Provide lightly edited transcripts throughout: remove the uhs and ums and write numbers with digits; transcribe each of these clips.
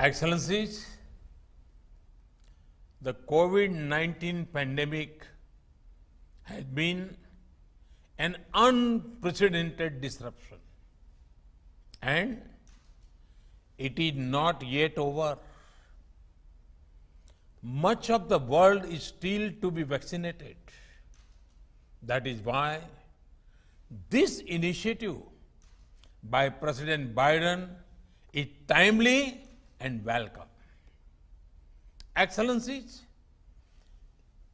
Excellencies, the COVID-19 pandemic has been an unprecedented disruption, and it is not yet over. Much of the world is still to be vaccinated. That is why this initiative by President Biden is timely and welcome. Excellencies,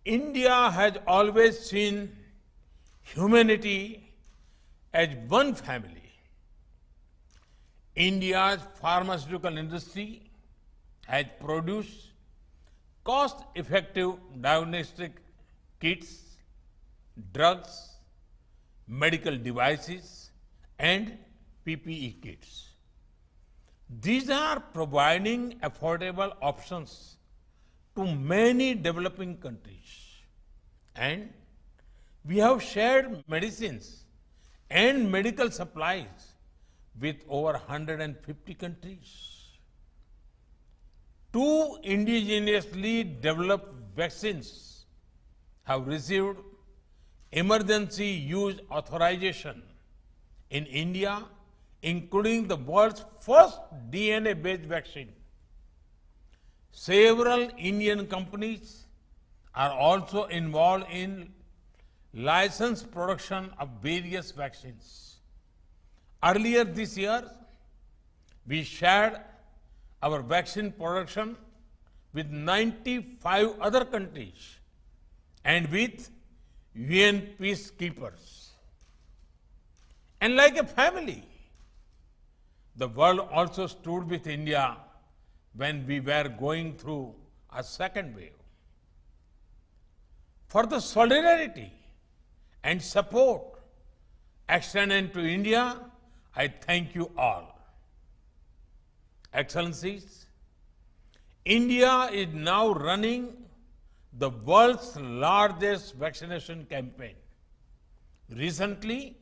India has always seen humanity as one family. India's pharmaceutical industry has produced cost-effective diagnostic kits, drugs, medical devices, and PPE kits. These are providing affordable options to many developing countries. And we have shared medicines and medical supplies with over 150 countries. Two indigenously developed vaccines have received emergency use authorization in India, including the world's first DNA-based vaccine. Several Indian companies are also involved in licensed production of various vaccines. Earlier this year, we shared our vaccine production with 95 other countries and with UN peacekeepers. And like a family, the world also stood with India when we were going through a second wave. For the solidarity and support extended to India, I thank you all. Excellencies, India is now running the world's largest vaccination campaign. Recently,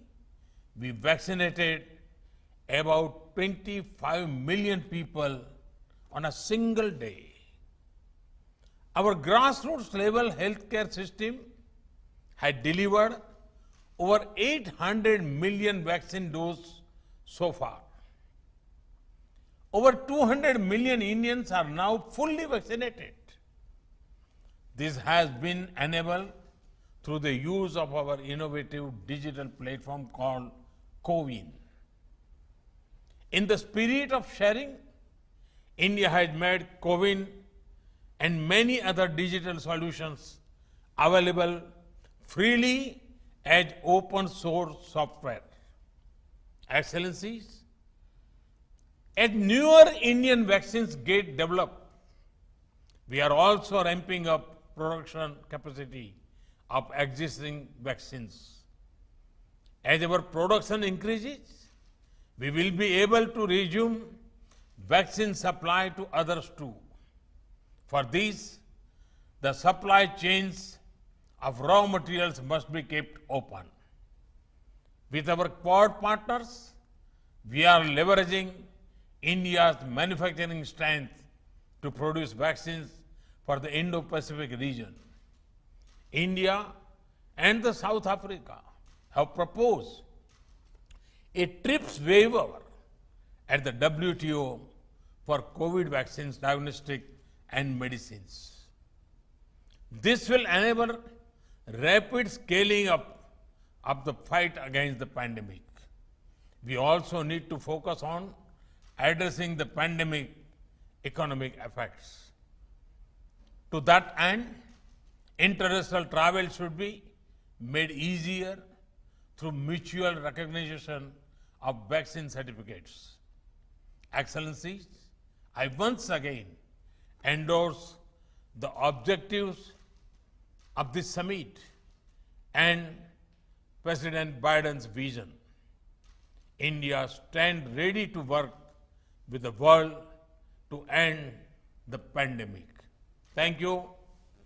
we vaccinated about 25 million people on a single day. Our grassroots level healthcare system had delivered over 800 million vaccine doses so far. Over 200 million Indians are now fully vaccinated. This has been enabled through the use of our innovative digital platform called CoWIN. In the spirit of sharing, India has made CoWIN and many other digital solutions available freely as open source software. Excellencies, as newer Indian vaccines get developed, we are also ramping up production capacity of existing vaccines. As our production increases, we will be able to resume vaccine supply to others too. For this, the supply chains of raw materials must be kept open. With our Quad partners, we are leveraging India's manufacturing strength to produce vaccines for the Indo-Pacific region. India and the South Africa have proposed a TRIPS waiver at the WTO for COVID vaccines, diagnostic and medicines. This will enable rapid scaling up of the fight against the pandemic. We also need to focus on addressing the pandemic economic effects. To that end, international travel should be made easier through mutual recognition of vaccine certificates. Excellencies, I once again endorse the objectives of this summit and President Biden's vision. India stands ready to work with the world to end the pandemic. Thank you.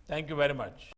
Thank you very much.